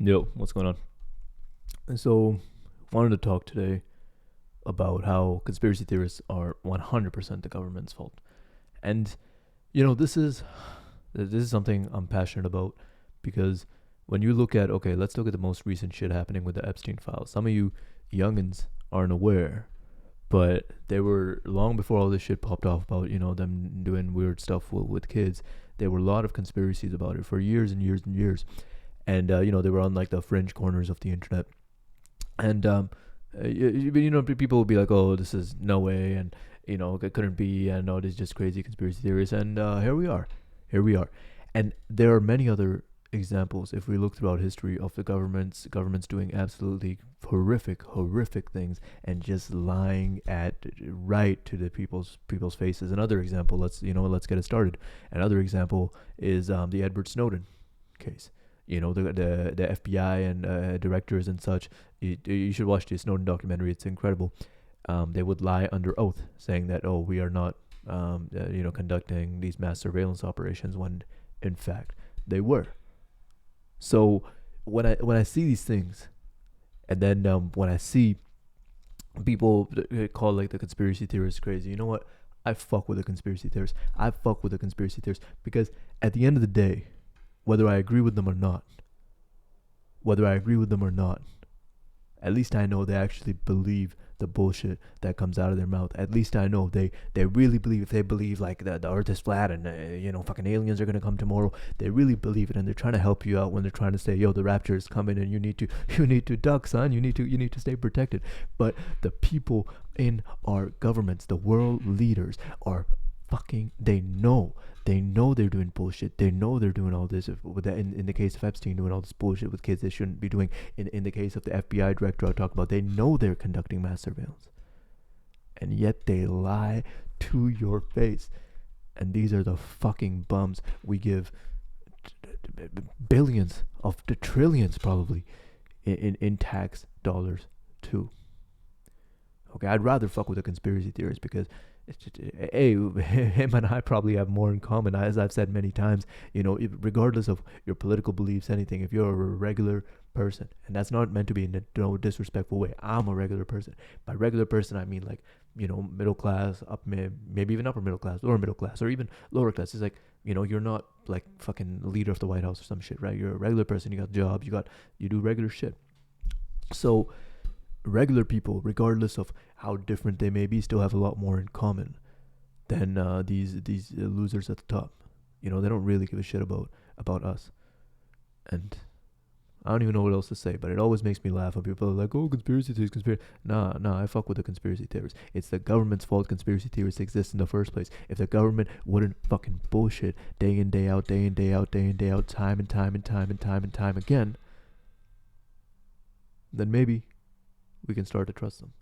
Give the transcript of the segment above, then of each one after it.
Yo, what's going on? And so, wanted to talk today about how conspiracy theorists are 100% the government's fault. And this is something I'm passionate about because when you look at let's look at the most recent shit happening with the Epstein files. Some of you youngins aren't aware, but they were long before all this shit popped off about them doing weird stuff with kids. There were a lot of conspiracies about it for years and years and years, and they were on like the fringe corners of the internet. And people will be like, "Oh, this is no way," and it couldn't be, and no, it is just crazy conspiracy theories. And here we are, and there are many other examples if we look throughout history of the governments doing absolutely horrific things and just lying at right to the people's faces. Another example, let's get it started. Another example is the Edward Snowden case. The FBI and directors and such. You should watch the Snowden documentary. It's incredible. They would lie under oath, saying that we are not conducting these mass surveillance operations, when in fact they were. So when I see these things, and then when I see people call like the conspiracy theorists crazy, you know what? I fuck with the conspiracy theorists. I fuck with the conspiracy theorists because at the end of the day, whether I agree with them or not, at least I know they actually believe the bullshit that comes out of their mouth. At least I know they really believe. If they believe like the earth is flat and fucking aliens are gonna come tomorrow, they really believe it, and they're trying to help you out when they're trying to say, yo, the rapture is coming and you need to duck, son. You need to stay protected. But the people in our governments, the world leaders, are fucking, they know they're doing bullshit. They know they're doing all this in the case of Epstein, doing all this bullshit with kids they shouldn't be doing. In the case of the FBI director I talked about, they know they're conducting mass surveillance, and yet they lie to your face. And these are the fucking bums we give billions of the trillions probably in tax dollars to. Okay, I'd rather fuck with the conspiracy theories because it's just, him and I probably have more in common. As I've said many times, regardless of your political beliefs, anything, if you're a regular person, and that's not meant to be in a disrespectful way. I'm a regular person. By regular person, I mean like, middle class, maybe even upper middle class, lower middle class, or even lower class. It's like, you're not like fucking leader of the White House or some shit, right? You're a regular person. You got a job. You do regular shit. So regular people, regardless of how different they may be, still have a lot more in common than these losers at the top. They don't really give a shit about us. And I don't even know what else to say, but it always makes me laugh when people are like, "Oh, conspiracy theories, conspiracy." Nah, I fuck with the conspiracy theories. It's the government's fault conspiracy theories exist in the first place. If the government wouldn't fucking bullshit day in, day out, day in, day out, day in, day out, time and time and time and time and time again, then maybe we can start to trust them.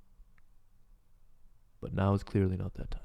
But now is clearly not that time.